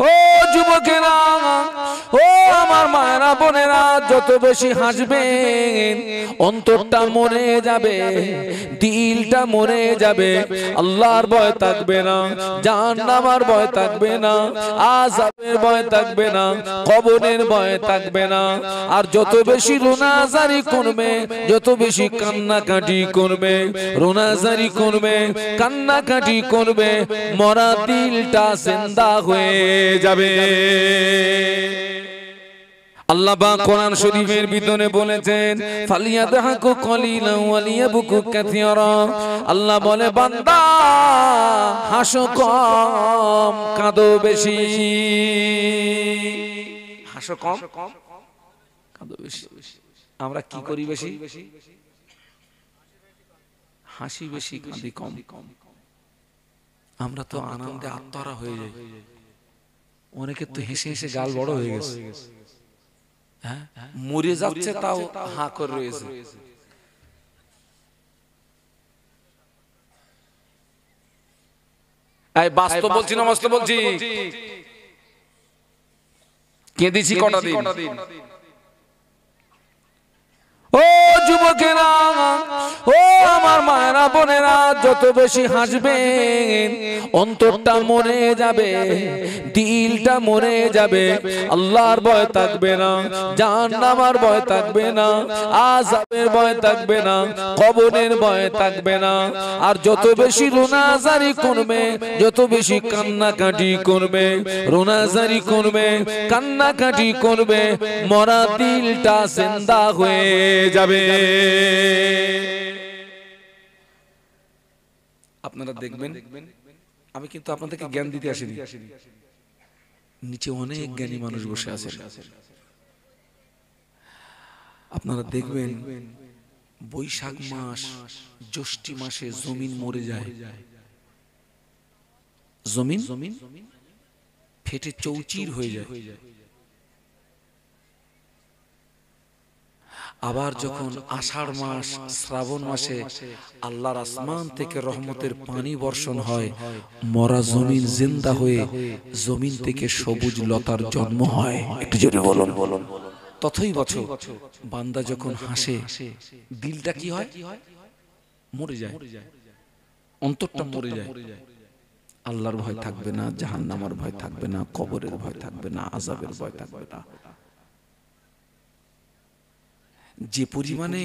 ও যুবকেরা, ও আমার মায়েরা বোনেরা, যত বেশি হাসবেন অন্তরটা মরে যাবে, দিলটা মরে যাবে। আল্লাহর ভয় থাকবে না, জাহান্নামের ভয় থাকবে না, আযাবের ভয় থাকবে না, কবরের ভয় থাকবে না। আর যত বেশি রোনাজারি করবে, যত বেশি কান্নাকাটি করবে, রোনাজারি করবে, কান্নাকাটি করবে, মরা দিলটা জিন্দা হয়ে যাবে। আল্লাহ পাক কোরআন শরীফের ভিতরে বলেছেন, ফালিয়াদহাকু কলিলান ওয়া লিয়াবকু কাসীরা। আল্লাহ বলে, বান্দা হাসো কম, কাঁদো বেশি। হাসো কম, কাঁদো বেশি। আমরা কি করি বেশি? হাসি বেশি, কাঁদি কম। আমরা তো আনন্দে আত্মহারা হয়ে যাই। অনেকে তো হেসে হেসে গাল বড় হয়ে গেছে, হ্যাঁ, মরে যাচ্ছে তাও হা করে রয়েছে। এই বাস্তব বলছি না বাস্তব বলছি, কেঁদেছি কটা দিন। ও যুবকেরা, ও আমার মায়েরা বোনেরা, যত বেশি হাসবেন অন্তরটা মরে যাবে, দিলটা মরে যাবে। আল্লাহর ভয় থাকবে না, জাহান্নামের ভয় থাকবে না, আযাবের ভয় থাকবে না, কবরের ভয় থাকবে না। আর যত বেশি রোনাজারি করবে, যত বেশি কান্নাকাটি করবে, রোনাজারি করবে, কান্নাকাটি করবে, মরা দিলটা জিন্দা হয়ে যাবে। আপনারা দেখবেন, আমি কিন্তু আপনাদেরকে জ্ঞান দিতে আসিনি, নিচে অনেক জ্ঞানী মানুষ বসে আছেন। আপনারা দেখবেন বৈশাখ মাস, জ্যৈষ্ঠ মাসে জমিন মরে যায়, জমিন ফেটে চৌচির হয়ে যায়। আবার যখন আষাঢ় মাস, শ্রাবণ মাসে আল্লাহর আসমান থেকে রহমতের পানি বর্ষণ হয়, মরা জমিন জিন্দা হয়ে জমিন থেকে সবুজ লতার জন্ম হয়। একটু জোরে বলুন। ততই বছর বান্দা যখন হাসে, দিলটা কি হয়? মরে যায়, অন্তরটা মরে যায়। আল্লাহর ভয় থাকবে না, জাহান্নামের ভয় থাকবে না, কবরের ভয় থাকবে না, আযাবের ভয় থাকবে না। যে পরিমাণে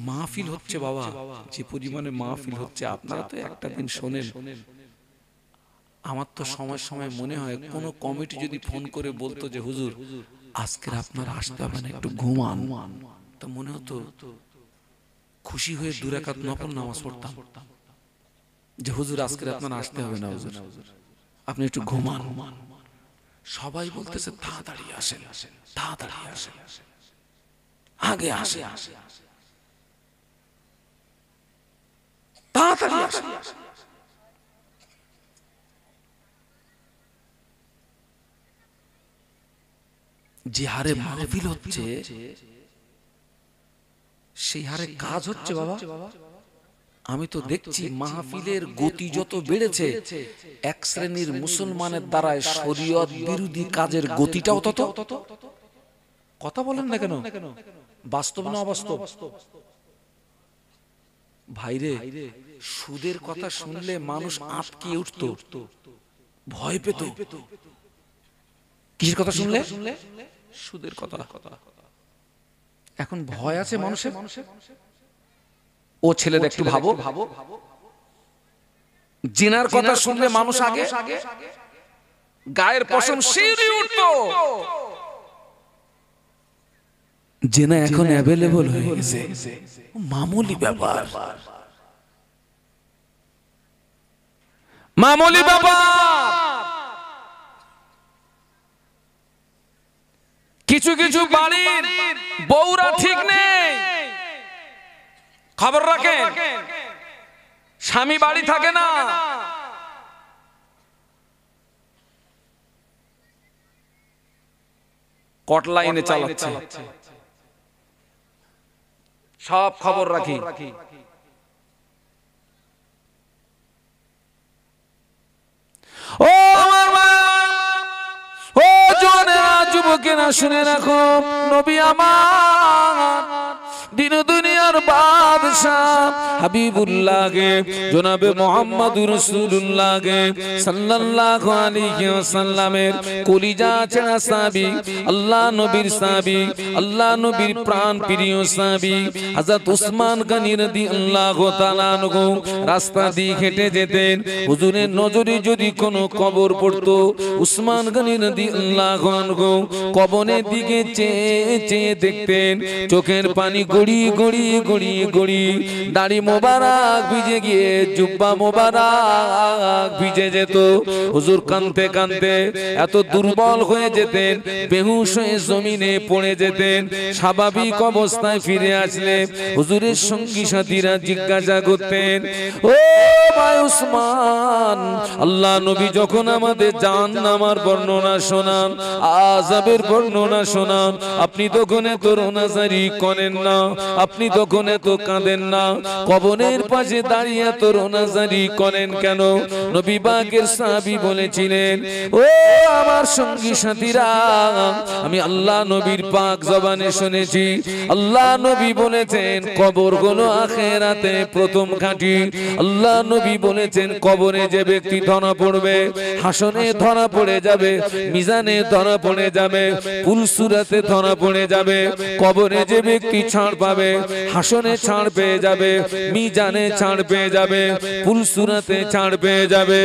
মাহফিল হচ্ছে বাবা, যে পরিমাণে মাহফিল হচ্ছে, আপনারা তো একটা দিন শোনেন। আমার তো সময় সময় মনে হয় কোন কমিটি যদি ফোন করে বলতো যে হুজুর আজকের আপনারা আসতে হবে না, একটু ঘুমান, তো মনে হতো খুশি হয়ে 2 রাকাত নফল নামাজ পড়তাম যে হুজুর আজকের আপনারা আসতে হবে না, হুজুর আপনি একটু ঘুমান। সবাই বলতেছে তাড়াতাড়ি আসেন, তাড়াতাড়ি আসেন, আগে আসে, তাড়াতাড়ি আসে। যে হারে মাহফিল হচ্ছে, সেই হারে কাজ হচ্ছে বাবা। আমি তো দেখছি মাহফিলের গতি যত বেড়েছে, এক শ্রেণীর মুসলমানের দ্বারা শরীয়ত বিরোধী কাজের গতিটাও তত। কথা বলেন না কেন? বাস্তব না অবাস্তব? ভাইরে, সুদের কথা শুনলে মানুষ আটকে উঠতো, ভয় পেত। কিসের কথা শুনলে? সুদের কথা। এখন ভয় আছে মানুষের। ও ছেলেদের একটু ভাবো, জিনার কথা শুনলে মানুষ আগে গায়ের পশম শিউরে উঠতো। জিনা এখন অ্যাভেলেবল হয়ে গেছে, মামুলি ব্যাপার, মামুলি ব্যাপার। কিছু কিছু বাড়ির বউরা ঠিক নেই, খবর রাখেন, স্বামী বাড়ি থাকে না, কট লাইনে চালাচ্ছে, সব খবর রাখি। ও আমার মা, যুবকেরা শুনে রাখো, নবী আমার দিন দুনিয়ার বাদশাহ হাবিবুল্লাহকে জনাবে মুহাম্মদুর রাসূলুল্লাহকে সাল্লাল্লাহু আলাইহি ওয়াসাল্লামের কলিজা ছেঁড়া সাহাবী, আল্লাহ নবীর সাহাবী, আল্লাহ নবীর প্রাণ প্রিয় সাহাবী হযরত উসমান গনি রাদিয়াল্লাহু তাআলা আনহু রাস্তা দিয়ে হেঁটে যেতেন। হুজুরের নজরে যদি কোনো কবর পড়তো, উসমান গনি রাদিয়াল্লাহু আনহু কবরের দিকে চেয়ে চেয়ে দেখতেন, চোখের পানি গড়িয়ে গড়িয়ে গড়িয়ে গড়িয়ে দাড়ি মোবারক ভিজে গিয়ে জুব্বা মোবারক ভিজে যেত। হুজুর কাঁদতে কাঁদতে এত দুর্বল হয়ে যেতেন, বেহুশ হয়ে জমিনে পড়ে যেতেন। স্বাভাবিক অবস্থায় ফিরে আসলে হুজুরের সঙ্গী সাথীরা জিজ্ঞাসা করতেন, ও ভাই উসমান, আল্লাহ নবী যখন আমাদের জাহান্নামের বর্ণনা শোনান, আযাবের বর্ণনা শোনান, আপনি তখন এত রোনাজারি করেন না, আপনি তখন এত কাঁদেন না, কবরের পাশে দাঁড়িয়ে এত রোনাজারি করেন কেন? নবী পাকের সাহাবী বলেছিলেন, ও আমার সঙ্গী সাথীরা, আমি আল্লাহ নবীর পাক জবানে শুনেছি, আল্লাহ নবী বলেছেন কবর হলো আখিরাতে প্রথম ঘাঁটি। আল্লাহ নবী বলেছেন কবরে যে ব্যক্তি ধরা পড়বে, হাসনে ধরা পড়ে যাবে, মিজানে ধরা পড়ে যাবে, পুলসুরাতে ধরা পড়ে যাবে। কবরে যে ব্যক্তি ছাড় পাবে, হাসনে ছাড় পেয়ে যাবে, মিজানে ছাড় পেয়ে যাবে, পুলসুরাতে ছাড় পেয়ে যাবে।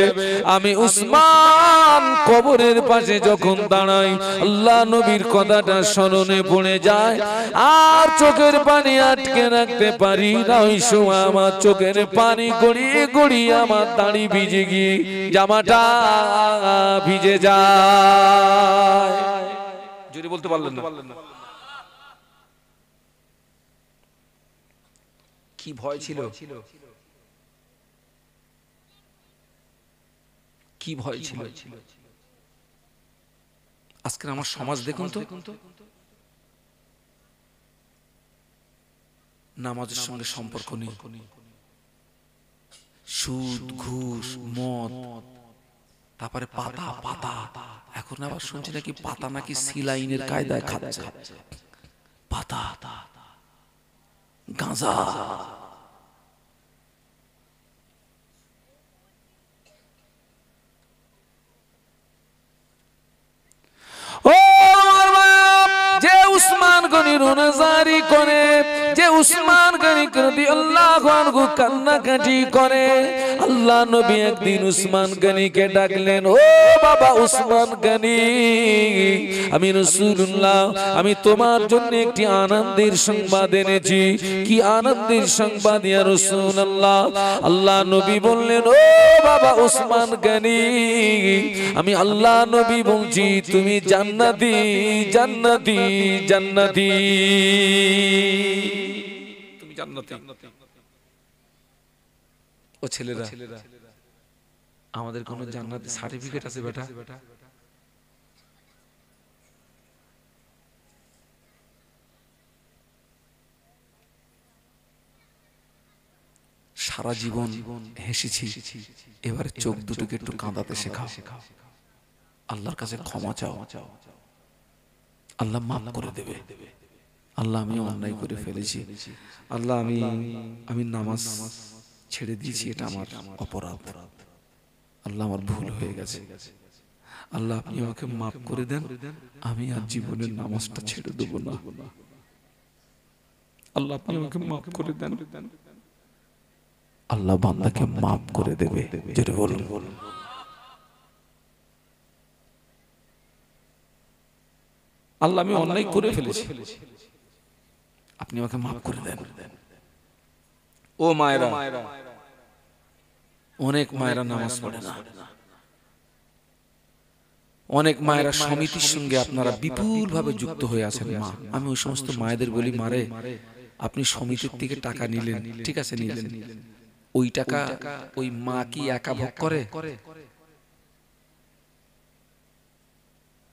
আমি উসমান কবরের পাশে যখন দাঁড়াই, আল্লাহ নবীর কথাটা স্মরণে পড়ে যায়, আর চোখের পানি আটকে রাখতে পারি না। ওই সময় আমার চোখের পানি গড়িয়ে গড়িয়ে আমার দাড়ি ভিজে গিয়ে জামাটা ভিজে যায়। যদি বলতে পারলেন না, কি ভয় ছিল, কি ভয় ছিল। আজকের আমার সমাজ দেখুন তো, নামাজের সঙ্গে সম্পর্ক নেই, সুদ ঘুষ মদ, তারপরে পাতা পাতা, এখন আবার শুনছি নাকি পাতা নাকি সিলাইনের কায়দায় খাচ্ছে, পাতা গাঁজা। যে উসমান গনি রোনাজারি করে, যে উসমান গনি রাদিয়াল্লাহু আনহু কান্নাকাটি করে, আল্লাহ নবী একদিন উসমান গনিকে ডাকলেন, ও বাবা উসমান গনি, আমি রাসূলুল্লাহ, আমি তোমার জন্য একটি আনন্দের সংবাদ এনেছি। কি আনন্দের সংবাদ ইয়া রাসূলুল্লাহ? আল্লাহ নবী বললেন, ও বাবা উসমান গনি, আমি আল্লাহ নবী বলছি তুমি জান্নাতি জান্নাতি জান্নাতি, তুমি জান্নাতি। ও ছেলেরা, আমাদের কোন জান্নাতি সার্টিফিকেট আছে বেটা? সারা জীবন হেসেছি, এবারে চোখ দুটোকে একটু কাঁদাতে শেখাও। আল্লাহর কাছে ক্ষমা চাও, আল্লাহ মাফ করে দেবে। আল্লাহ আমি অন্যায় করে ফেলেছি, আল্লাহ আমি নামাজ ছেড়ে দিয়েছি, এটা আমার অপরাধ, আল্লাহ আমার ভুল হয়ে গেছে, আল্লাহ আপনি আমাকে মাফ করে দেন, আমি আর জীবনের নামাজটা ছেড়ে দেব না, আল্লাহ আপনি আমাকে মাফ করে দেন। আল্লাহ বান্দাকে মাফ করে দেবে। যেটা বলুন, আল্লাহ আমি অন্যায় করে ফেলেছি, আপনি আমাকে মাফ করে দেন। ও মায়েরা, অনেক মায়েরা নামাজ পড়ে না, অনেক মায়েরা সমিতির সঙ্গে আপনারা বিপুল ভাবে যুক্ত হয়ে আছেন। মা, আমি ওই সমস্ত মায়েদের বলি, মারে আপনি সমিতির থেকে টাকা নিলেন, ঠিক আছে নিলেন, ওই টাকা ওই মা কি একা ভোগ করে?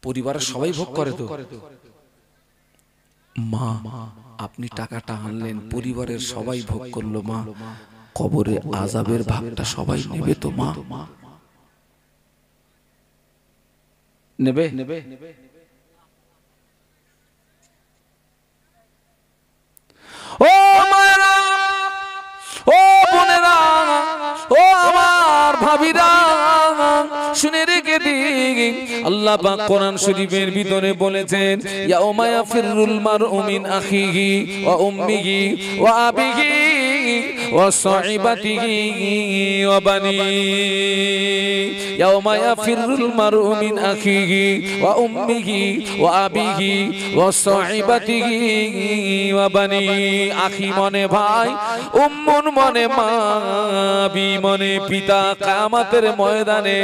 পরিবারের সবাই ভোগ করে তো। মা, আপনি টাকাটা আনলেন, পরিবারের সবাই ভোগ করলো, মা কবরে আযাবের ভাগটা সবাই নেবে তো? মা নেবে? আল্লাহ পাক কোরআন শরীফের ভিতরে বলেছেন ইয়াউমা ইয়াফিরুল মারউ মিন আখিহি ওয়া উম্মিহি ওয়া আবিহি ওয়া সাহিবাতিহি ওয়া বানি ইয়াউমা ইয়াফিরুল মারউ মিন আখিহি ওয়া উম্মিহি ওয়া আবিহি ওয়া সাহিবাতিহি ওয়া বানি। আখি মনে ভাই, উম্মুন মনে মা, বি মনে পিতা। কিয়ামতের ময়দানে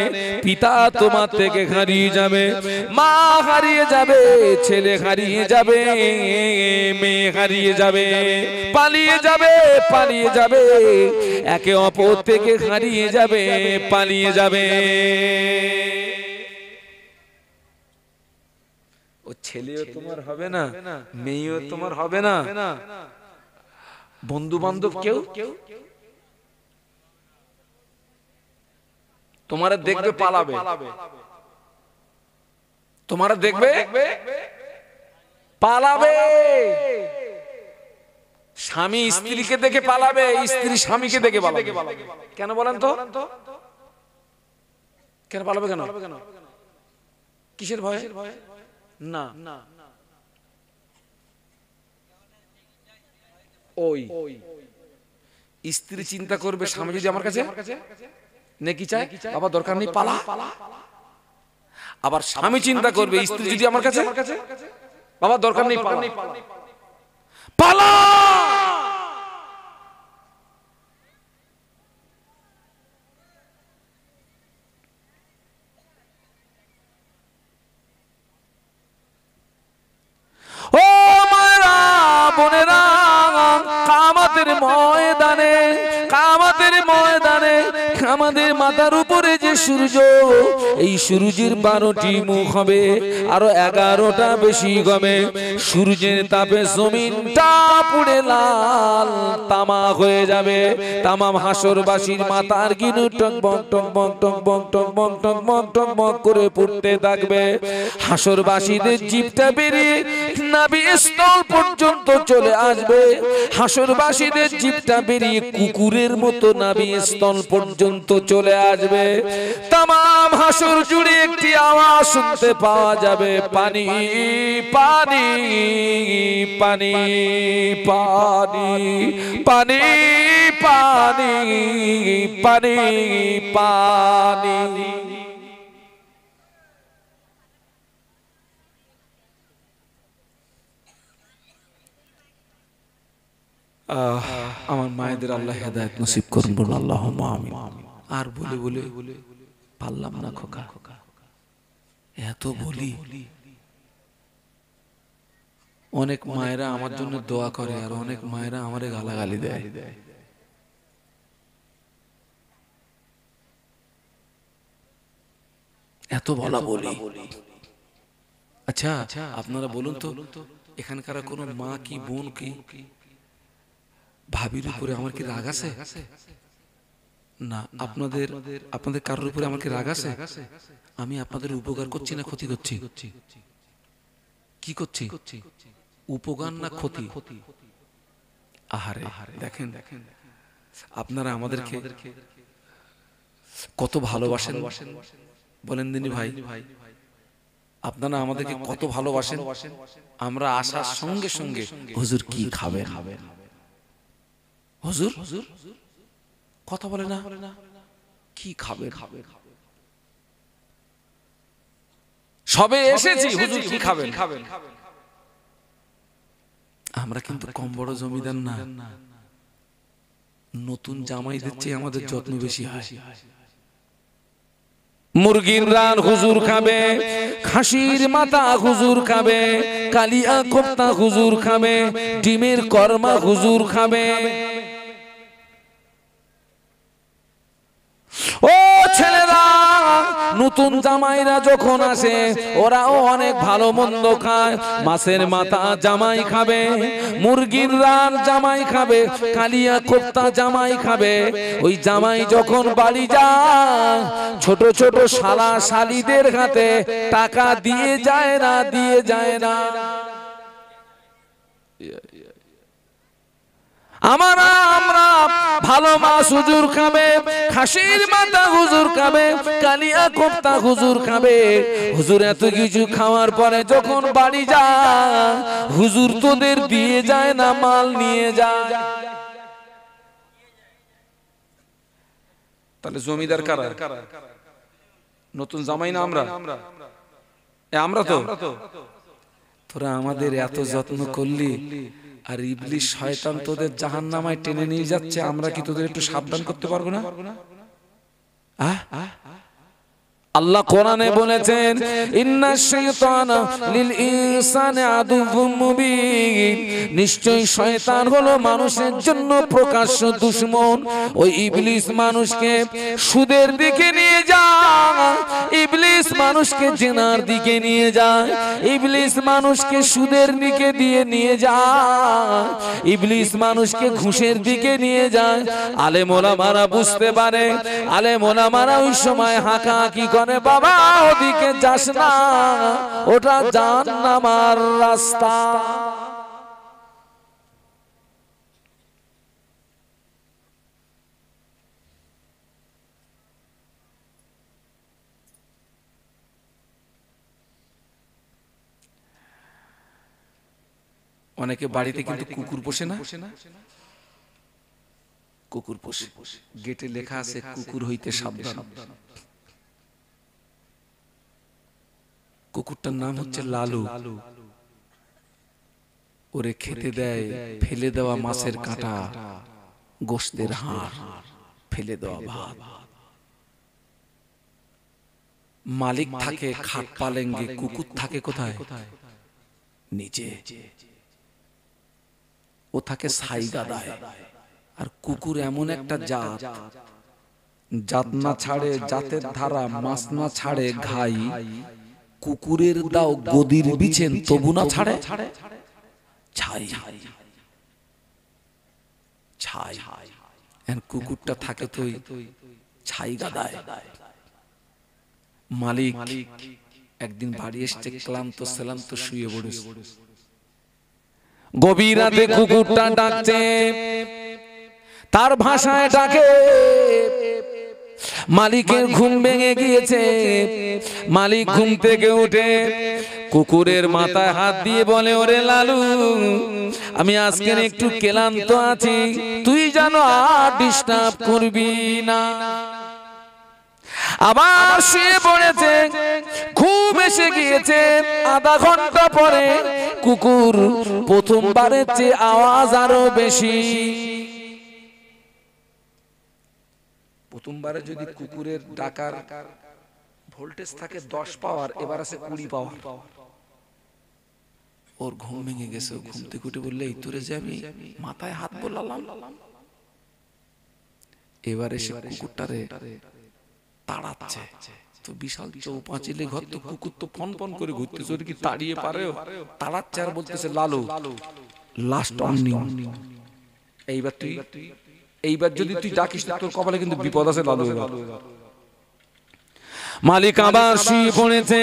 পিতা তোমার থেকে হারিয়ে যাবে, মা হারিয়ে যাবে, ছেলে হারিয়ে যাবে, মেয়ে হারিয়ে যাবে, পালিয়ে যাবে, পালিয়ে যাবে, একে অপর থেকে হারিয়ে যাবে, পালিয়ে যাবে। ও ছেলেও তোমার হবে না, মেয়েও তোমার হবে না, বন্ধু বান্ধব কেউ তোমার দেখবে পালাবে, তোমার দেখবে পালাবে। স্বামী স্ত্রীকে দেখে পালাবে, স্ত্রী স্বামীকে দেখে পালাবে। কেন বলেন তো? কেন পালাবে? কেন? কিসের ভয়? না, ওই স্ত্রী চিন্তা করবে স্বামী যদি আমার কাছে নেকি চায়, বাবা দরকার নেই পালা। আবার স্বামী চিন্তা করবে স্ত্রী যদি আমার কাছে, বাবা দরকার নেই পালা। ও মায়েরা বোনেরা, কিয়ামতের ময়দানে, কিয়ামতের ময়দানে আমাদের মাথার উপরে যে সূর্য, এই সূর্যের 12টি মুখ হবে, আরো 11টা বেশি হবে। সূর্যের তাপে জমিনটা পুড়ে লাল তামা হয়ে যাবে। তামাম হাসরবাসীর মাথার গিনু টকবক টকবক টকবক টকবক টকবক টকবক করে পুড়তে থাকবে। হাসরবাসীদের জিভটা বেরিয়ে নাভি স্থল পর্যন্ত চলে আসবে। হাসরবাসীদের জিভটা বেরিয়ে কুকুরের মতো নাভি স্থল পর্যন্ত চলে আসবে। তামাম হাসর জুড়ে একটি আওয়াজ শুনতে পাওয়া যাবে, পানি পানি পানি পানি পানি পানি পানি পানি। আমার মায়েদের আল্লাহ হেদায়েত নসিব করুন, বলুন আল্লাহুম্মা আমিন। আর বলে বলে পারলাম না খোকা, এত বলি। অনেক মায়েরা আমার জন্য দোয়া করে, আর অনেক মায়েরা আমারে গালাগালি দেয়। এত বলা বলি। আচ্ছা আপনারা বলুন তো, এখানকার কোন মা কি বোন কি ভাবির উপরে আমার কি রাগ আছে? না। আপনাদের আপনাদের কারোর উপরে আমার কি রাগ আছে? আমি আপনাদের উপকার করছি না ক্ষতি করছি? কি করছি? উপকার না ক্ষতি? আহারে দেখেন, আপনারা আমাদেরকে কত ভালোবাসেন বলেন দিনি ভাই। আপনারা আমাদেরকে কত ভালোবাসেন। আমরা আসার সঙ্গে সঙ্গে হুজুর কি খাবেন, হুজুর কথা বলে না, কি খাবে? সবে এসেছি, হুজুর কি খাবেন? আমরা কিন্তু কম বড় জমিদার না। নতুন জামাইদের চেয়ে আমাদের যত্ন বেশি হয়। মুরগির রান হুজুর খাবে, খাসির মাথা হুজুর খাবে, কালিয়া কোফতা হুজুর খাবে, ডিমের কর্মা হুজুর খাবে। ও ছেলেরা, নতুন জামাইরা যখন আসে ওরাও অনেক ভালো মন্দ খায়। মাছের মাথা জামাই খাবে, মুরগির রান জামাই খাবে, কালিয়া কোফতা জামাই খাবে। ওই জামাই যখন বাড়ি যায়, ছোট ছোট শালা শালিদের হাতে টাকা দিয়ে যায় না, দিয়ে যায় না। আমরা ভালো মাছ হুজুর খাবে, খাসির মাথা হুজুর খাবে, কালিয়া কোফতা হুজুর খাবে। হুজুর এত কিছু খাওয়ার পরে যখন বাড়ি যায়, হুজুর তোদের দিয়ে যায় না, মাল নিয়ে যায়। তাহলে জমিদার কারা? নতুন জামাই না আমরা? আমরা তো। তোরা আমাদের এত যত্ন করলি, আর ইবলিস শয়তান তোদের জাহান্নামায় টেনে নিয়ে যাচ্ছে, আমরা কি তোদের একটু সাবধান করতে পারবো না? আল্লাহ কোরআনে বলেছেন, ইন্নাশ শাইতানা লিল ইনসানি আদুউম মুবিন, নিশ্চয়ই শয়তান হলো মানুষের জন্য প্রকাশ্য দুশমন। ওই ইবলিস মানুষকে সুদের দিকে নিয়ে যায়, ইবলিস মানুষকে জিনার দিকে নিয়ে যায়, ইবলিস মানুষকে সুদের দিকে দিয়ে নিয়ে যায়, ইবলিস মানুষকে ঘুষের দিকে নিয়ে যায়। আলেম ওলামারা বুঝতে পারে, আলেম ওলামারা ওই সময় হাঁকাহাঁকি করে, বাবা ওদিকে যাস না, ওটা জাহান্নামের রাস্তা। অনেকে বাড়িতে কিন্তু কুকুর পোষে না, কুকুর পোষে, গেটে লেখা আছে কুকুর হইতে সাবধান। কুকুরটার নাম হচ্ছে লালু। ওরে খেতে দেয় ফেলে দেওয়া মাছের কাঁটা, গোশতের হাড়, ফেলে দেওয়া ভাত। মালিক থাকে খাট পালেঙ্গে, কুকুর থাকে কোথায়? নিচে। ও থাকে ছাই গাদায়। আর কুকুর এমন একটা জাত, জাত না ছাড়ে জাতের ধারা, মাছ না ছাড়ে ঘাই। কুকুরের দাও গদির বিছেন, তবু না ছাড়ে ছাই ছাই। কুকুরটা থাকে তো ছাই গাদায়। মালিক একদিন বাড়ি এসছে, ক্লান্ত শ্রান্ত শুয়ে পড়েছে। গভীর রাতে কুকুরটা ডাকছে, তার ভাষায় ডাকে। মালিকের ঘুম ভেঙে গিয়েছে। মালিক ঘুম থেকে উঠে কুকুরের মাথায় হাত দিয়ে বলে, ওরে লালু, আমি আজকে একটু ক্লান্ত আছি, তুই যেন আর ডিস্টার্ব করবি না। আবার শুয়ে পড়েছে, ঘুম এসে গিয়েছে। আধা ঘন্টা পরে কুকুর প্রথমবারের চেয়ে আওয়াজ আরো বেশি। প্রথমবারে যদি কুকুরের ডাকার ভোল্টেজ থাকে 10 পাওয়ার, এবার আছে 20 পাওয়ার। ওর ঘুম ভেঙে গেছে। ঘুম থেকে উঠে বললে, এই তোরে যে আমি মাথায় হাত বোলালাম। এবারে সে কুকুরটারে তাড়াচ্ছে। তো বিশাল চৌপাঁচিলে ঘর, তো কুকুর তো ফন ফন করে ঘুরতেছে, ওর কি তাড়িয়ে পারে? তাড়াচ্ছে আর বলতেছে, লালু লাস্ট ওয়ার্নিং, এইবার যদি তুই ডাকিস তোর কপালে কিন্তু বিপদ আছে লালু। মালিক আবার শুয়ে পড়েছে,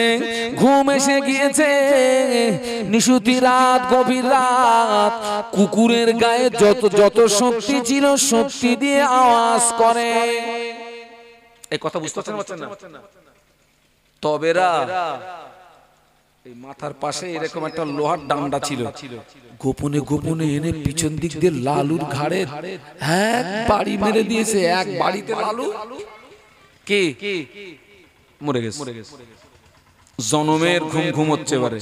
ঘুম এসে গিয়েছে। নিশুতি রাত, গভীর রাত। কুকুরের গায়ে যত যত শক্তি ছিল, শক্তি দিয়ে আওয়াজ করে। এই কথা বুঝতে পারছেন না? তবেরা এই মাথার পাশে এরকম একটা লোহার ডান্ডা ছিল, গোপনে গোপনে এনে পিছন দিক দিয়ে লালুর ঘাড়ে এক বাড়ি মেরে দিয়েছে। এক বাড়িতে লালু কে মরে গেছে। জনমের ঘুম ঘুমোচ্ছে, এবারে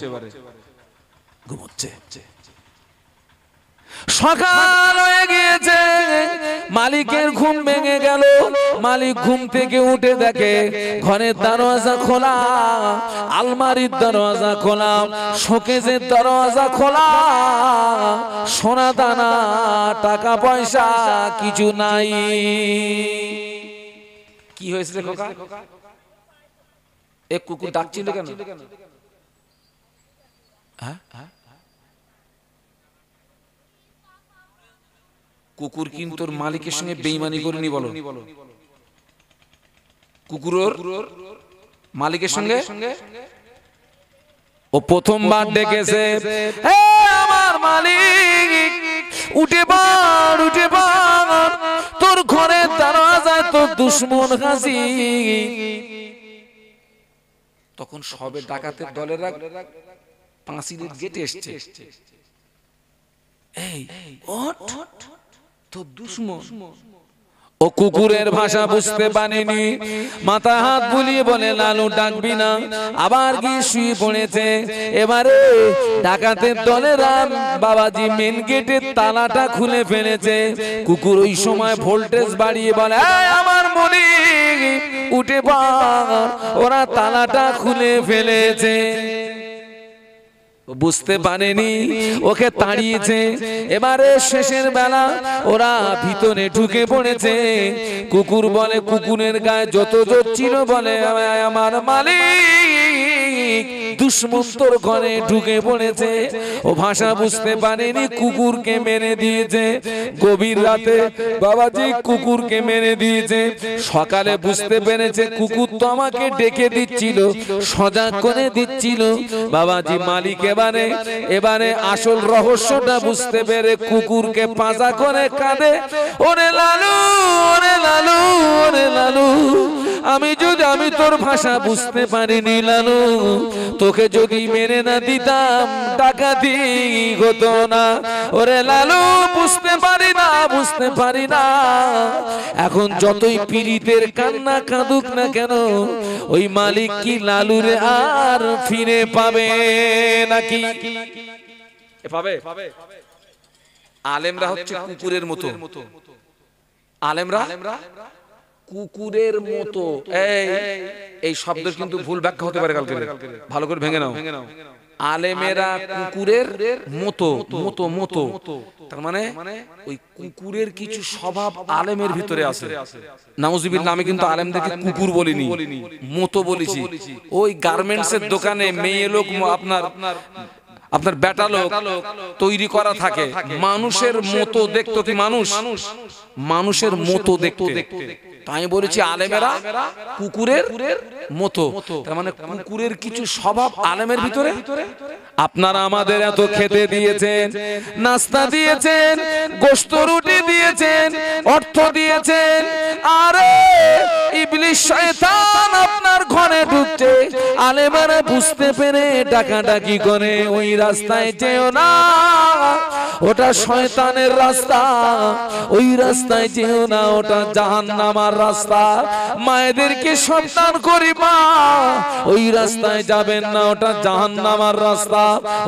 ঘুমোচ্ছে। সকাল হয়ে গিয়েছে, মালিকের ঘুম ভেঙে গেল। মালিক ঘুম থেকে উঠে দেখে ঘরের দরওয়াজা খোলা, আলমারির দরওয়াজা খোলা, শোকেসের দরওয়াজা খোলা। সোনা দানা টাকা পয়সা কিছু নাই। কি হয়েছে খোকা? এক কুকুর ডাকছিল কেন? কুকুর কিন্তু তোর মালিকের সঙ্গে বেঈমানি করেনি বলো? কুকুরের মালিকের সঙ্গে ও প্রথমবার ডেকেছে, আমার মালিক উঠে পার উঠে পার, তোর ঘরের দরওয়াজায় তোর দুশমন হাজির। তখন সবে ডাকাতের দলেরা পাঁচিলের গেটে এসছে। এই ওঠ, তোর দুশমন। ও কুকুরের ভাষা বুঝতে পারেনি, মাথা হাত বুলিয়ে বলে লালু ডাকবি না, আবার গিয়ে শুয়ে পড়েছে। এবারে ডাকাতের দলেরা বাবাজি মেন গেটের তালাটা খুলে ফেলেছে। কুকুর ওই সময় ভোল্টেজ বাড়িয়ে বলে এই আমার মনি উঠে পড়, ওরা তালাটা খুলে ফেলেছে। বুঝতে পারেনি, ওকে তাড়িয়েছে। এবারে শেষের বেলা ওরা ভিতরে ঢুকে পড়েছে। কুকুর বলে, কুকুরের গায়ে যত জোর ছিল বলে আমার মালিক দুশমন তোর ঘরে ঢুকে পড়েছে। ও ভাষা বুঝতে পারেনি, কুকুরকে মেরে দিয়েছে। গভীর রাতে বাবাজি কুকুরকে মেরে দিয়েছে। সকালে বুঝতে পেরেছে কুকুর তো আমাকে ডেকে দিচ্ছিল, সজাগ করে দিচ্ছিল। বাবাজি মালিক এবারে আসল রহস্যটা বুঝতে পেরে কুকুরকে পাজা করে কাঁদে, ওরে লালু ওরে লালু ওরে লালু, আমি তোর ভাষা বুঝতে পারিনি লালু, তোকে যদি মেরে না দিতাম ডাকাতি হতো না। ওরে লালু বুঝতে পারি না। এখন যতই পীড়িতের কান্না কাঁদুক না কেন, ওই মালিক কি লালুরে আর ফিরে পাবে নাকি? পাবে? আলেমরা হচ্ছে কুকুরের মতো, আলেমরা কুকুরের মতো। এই শব্দ কিন্তু ভুল ব্যাখ্যা হতে পারে, কালকে ভালো করে ভেঙে নাও। আলেমেরা কুকুরের মতো মতো মতো, তার মানে ওই কুকুরের কিছু স্বভাব আলেমের ভিতরে আছে। নাউজুবিল্লাহ, আমি কিন্তু আলেমদেরকে কুকুর বলিনি, মতো বলেছি। ওই গার্মেন্টসের দোকানে মেয়ে লোক আপনার বেটা লোক তৈরি করা থাকে, মানুষের মতো দেখতো কি মানুষের মতো দেখতে। তাই বলেছি আলেমেরা কুকুরের মতো, তার মানে কুকুরের কিছু স্বভাব আলেমের ভিতরে। আপনারা আমাদের এত খেতে দিয়েছেন, নাস্তা দিয়েছেন, গোশত রুটি দিয়েছেন, অর্থ দিয়েছেন, আরে ইবলিশ শয়তান আপনার ঘরে ঢুকছে। আলেমেরা বুঝতে পেরে ডাকাডাকি করে, ওই রাস্তায় যেও না, ওটা শয়তানের রাস্তা, ওই রাস্তায় যেও না, ওটা জাহান্নামের রাস্তা। মায়েদেরকে সাবধান করিবা, ওই রাস্তায় যাবেন না, ওটা জাহান্নামের রাস্তা,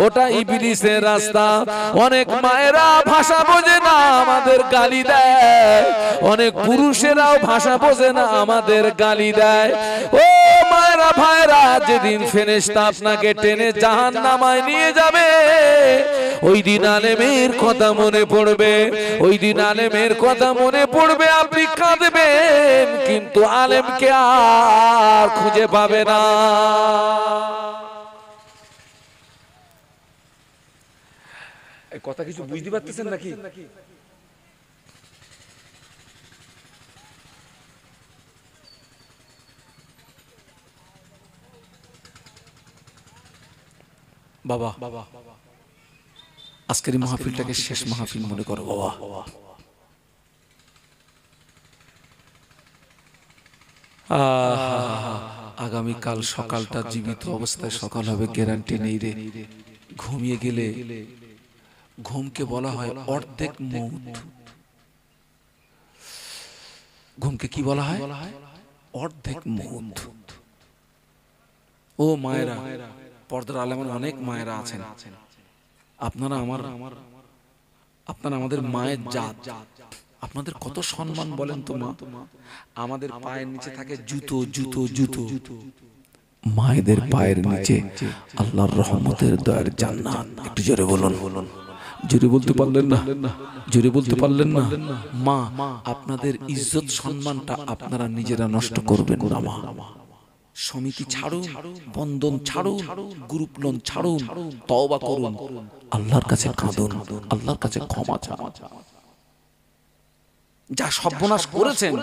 ওটা ইবলিসের রাস্তা। অনেক মায়েরা ভাষা বোঝে না, আমাদের গালি দেয়। অনেক পুরুষেরাও ভাষা বোঝে না, আমাদের গালি দেয়। ও মায়েরা ভাইরা, যেদিন ফেরেশতা আপনাকে টেনে জাহান্নামায় নিয়ে যাবে, ওই দিন আলেমের কথা মনে পড়বে, ওই দিন আলেমের কথা মনে পড়বে। আপনি কাঁদবেন, কিন্তু আলেমকে আর খুঁজে পাবে না। কথা কিছু বুঝতে পারতেছেন নাকি? বাবা আজকের এই মাহফিলটাকে শেষ মাহফিল মনে করো বাবা। আগামীকাল সকালটা জীবিত অবস্থায় সকাল হবে গ্যারান্টি নেই রে। ঘুমিয়ে গেলে ঘুমকে বলা হয় অর্ধেক মৌত। ঘুমকে কি বলা হয়? অর্ধেক মৌত। ও মায়েরা, পর্দার আলেমের অনেক মায়েরা আছেন, আপনারা আমাদের মায়ের জাত, আপনাদের কত সম্মান বলেন তো মা। আমাদের পায়ের নিচে থাকে জুতো জুতো জুতো, মায়েদের পায়ের নিচে আল্লাহর রহমতের দয়ার জান্নাত। একটু জোরে বলুন। জোরে বলতে পারলেন না? জোরে বলতে পারলেন না? মা, আপনাদের ইজ্জত সম্মানটা আপনারা নিজেরা নষ্ট করবেন না মা। সমিতি ছাড়ুন, বন্ধন ছাড়ুন, গ্রুপ লোন ছাড়ুন, তওবা করুন, আল্লাহর কাছে কাঁদুন, আল্লাহর কাছে ক্ষমা চান। যা সর্বনাশ করেছেন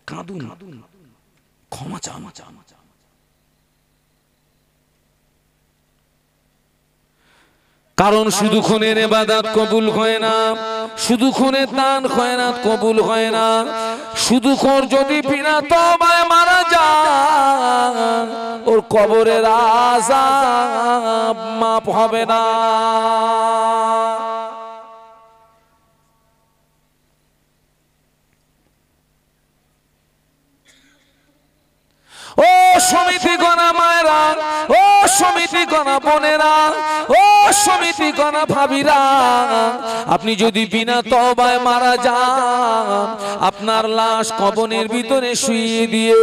কাঁদুন, ক্ষমা চান। কারণ শুধু খুনের ইবাদত কবুল হয় না, শুধু খুনের দান খয়রাত কবুল হয় না, শুধু খুন যদি বিনা তওবায় মারা যায় ওর কবরের আযাব মাফ হবে না। ও সমিতি গণা মায়েরা, ও সমিতি গণা বোনেরা, ও সমিতি গণা ভাবিরা, আপনি যদি বিনা তওবায় মারা যান আপনার লাশ কবরের ভিতরে শুইয়ে দিয়ে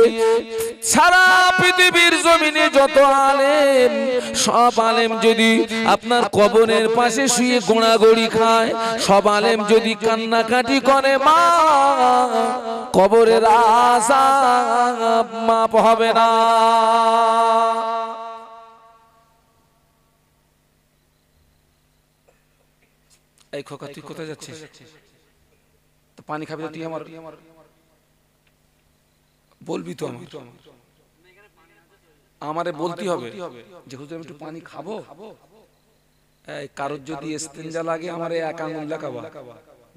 সারা পৃথিবীর জমিনে যত আলেম সব আলেম যদি আপনার কবরের পাশে শুয়ে গোড়াগড়ি খায়, সব আলেম যদি কান্নাকাটি করে মা কবরের আযাব মাফ হবে না। এই খোকা তুই কোথায় যাচ্ছিস? তো পানি খাবি তো তুই আমার বলবি তো আমারে বলতে হবে যে হুজুর আমি একটু পানি খাবো। এই কারোর যদি ইস্তেঞ্জা লাগে আমারে এক আঙ্গুল দেখাবা,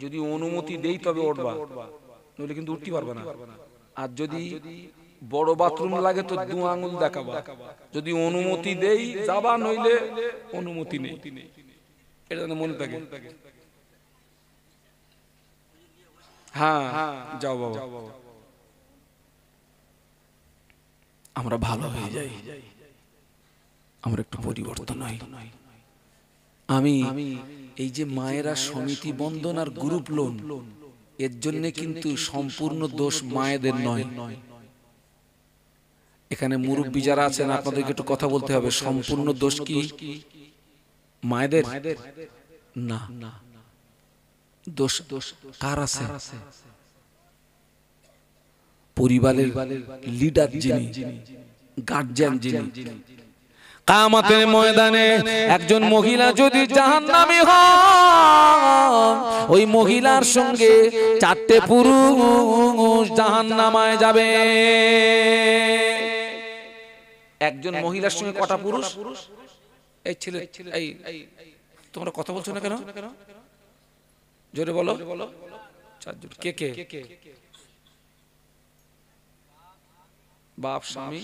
যদি অনুমতি দেই তবে উঠবা, নইলে কিন্তু উঠতে পারবে না। আর যদি বড় বাথরুম লাগে তো দু আঙ্গুল দেখাবা, যদি অনুমতি দেই যাবা, নইলে অনুমতি নেই। এটা যেন মনে থাকে। হ্যাঁ যাও বাবা, আমরা ভালো হয়ে যাই, আমরা একটু পরিবর্তন হই। আমি এই যে মায়েরা সমিতি বন্ধন আর গ্রুপ লোন, এর জন্য কিন্তু সম্পূর্ণ দোষ মায়েদের নয়। এখানে মুরব্বী যারা আছেন আপনাদেরকে একটু কথা বলতে হবে, সম্পূর্ণ দোষ কি মায়েদের? না, দোষ কার আছে? পরিবারের লিডার যিনি, গার্জিয়ান যিনি। কিয়ামতের ময়দানে একজন মহিলা যদি জাহান্নামী হয়, ওই মহিলার সঙ্গে 4টে পুরুষ জাহান্নামায় যাবে। একজন মহিলার সঙ্গে কটা পুরুষ? এই ছেলে, এই তোমরা কথা বলছো না কেন? জোরে বলো। 4 জন। কে কে? বাপ, স্বামী,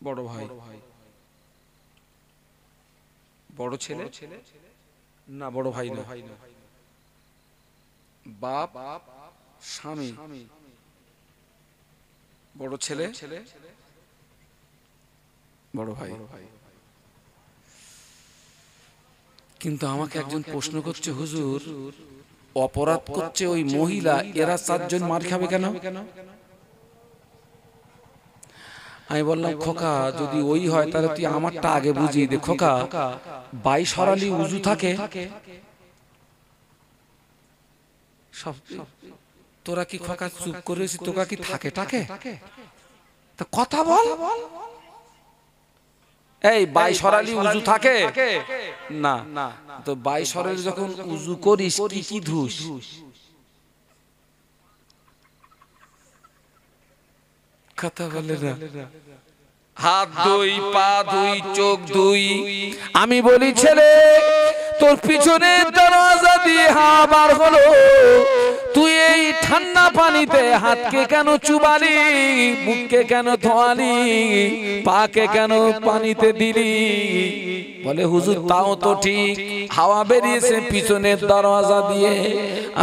বড় ভাই, বড় ছেলে না, বড় ভাই না, বাপ, স্বামী, বড় ছেলে, বড় ভাই। কিন্তু আমাকে একজন প্রশ্ন করছে, হুজুর অপরাধ করছে ওই মহিলা, এরা 4 জন মার খাবে কেন? আমি বললাম খোকা যদি ওই হয় তাহলে তুই আমারটা আগে বুঝিয়ে দে। খোকা 22 সরালি উজু থাকে, তোরা কি খোকা চুপ করেছিস? তোকা কি থাকে তা কথা বল। এই 22 সরালি উজু থাকে না, তো 22 সরালি যখন উজু করিস কি ধুস? কথা বলে না। হাত ধুই, পা ধুই, চোখ ধুই। আমি বলি ছেলে তোর পিছনে দরজা দিয়ে হাওয়া বার হলো, তুই এই ঠান্ডা পানিতে হাতকে কেন চুবালি, মুখকে কেন ধোয়ালি, পাকে কেন পানিতে দিলি? বলে হুজুর তাও তো ঠিক, হাওয়া বেরিয়েছে পিছনের দরজা দিয়ে,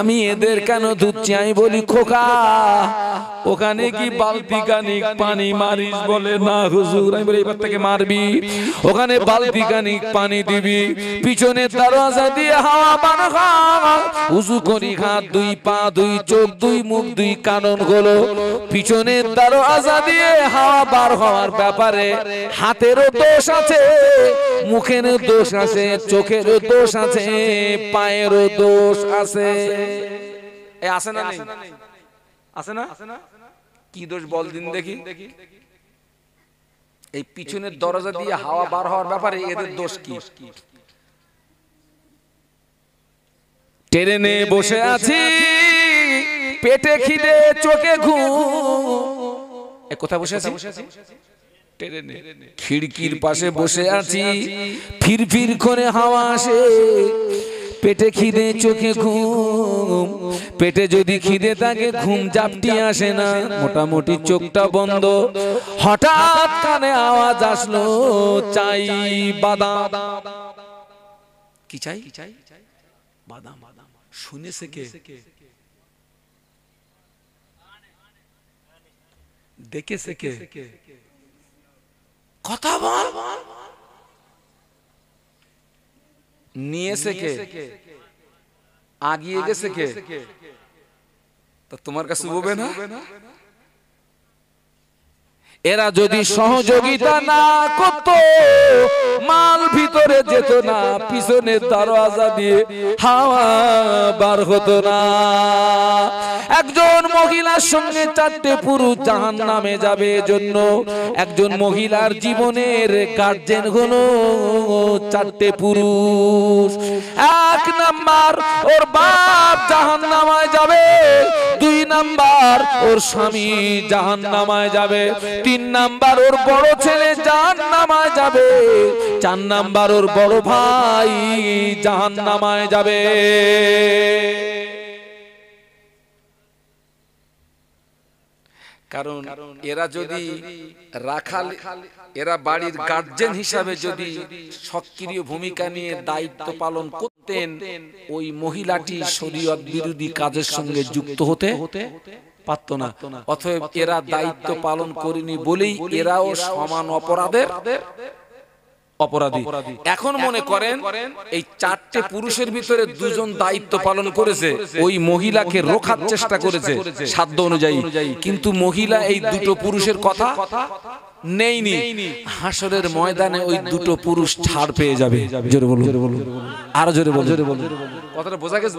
আমি এদের কেন ধুচ্ছি? আমি বলি খোকা ওখানে কি বালতি কানিক পানি মারিস? বলে না হুজুর। আমি বলি এবার থেকে মারবি, ওখানে বালতি কানিক পানি দিবি, পিছনের দরজা দিয়ে হাওয়া বার হয়, উজু করি, হাত দুই, পা দুই, চোখ দুই, মুখ দুই, কানন হলো। পিছনের দরজা দিয়ে হাওয়া বার হওয়ার ব্যাপারে হাতেরও দোষ আছে, মুখেরও দোষ আছে, চোখেরও দোষ আছে, পায়েরও দোষ আছে। এই আছে না নেই? আছে না? কি দোষ বল দিন দেখি। এই পিছনের দরজা দিয়ে হাওয়া বার হওয়ার ব্যাপারে এদের দোষ কি? ট্রেনে বসে আছি, পেটে খিদে, চোখে ঘুম। কোথায় বসে আছি? খিড়কির পাশে বসে আছি, ফির ফির করে হাওয়া আসে, পেটে খিদে চোখে ঘুম, পেটে যদি খিদে থাকে ঘুম জাপটি আসে না, মোটামুটি চোখটা বন্ধ। হঠাৎ কানে আওয়াজ আসলো, চাই বাদাম। কি চাই? বাদাম। শুনেছে কে? দেখেছে কে? কথা বল। নিয়েছে কে? আগিয়ে গেছে কে? তা তোমার কাছে বলবে না? এরা যদি সহযোগিতা না করত, মাল ভিতরে যেত না, পিছনের দরজা দিয়ে হাওয়া বার হতো না। একজন মহিলার সঙ্গে 4টে পুরুষ জাহান্নামে যাবে, এজন্য একজন মহিলার জীবনের গার্জেন হলো 4টে পুরুষ। 1 নাম্বার ওর বাপ জাহান্নামায় যাবে, 2 নাম্বার ওর স্বামী জাহান্নামায় যাবে, 3 নাম্বার ওর বড় ছেলে জাহান্নামায় যাবে, 4 নাম্বার ওর বড় ভাই জাহান্নামায় যাবে। কারণ এরা যদি রাখাল, এরা বাড়ির গার্জেন হিসাবে যদি সক্রিয় ভূমিকা নিয়ে দায়িত্ব পালন করতেন, ওই মহিলাটি শরীয়ত বিরোধী কাজের সঙ্গে যুক্ত হতে পারত না। অতএব এরা দায়িত্ব পালন করেনি বলেই এরাও সমান অপরাধী। এখন মনে করেন এই 4টে পুরুষের ভিতরে 2 জন দায়িত্ব পালন করেছে, ওই মহিলাকে রোখার চেষ্টা করেছে সাধ্য অনুযায়ী, কিন্তু মহিলা এই 2টো পুরুষের কথা নেইনি। হাসরের ময়দানে ওই 2টো পুরুষ ছাড় পেয়ে যাবে। জোরে বলুন, আরো জোরে বলুন। কথাটা বোঝা গেছে?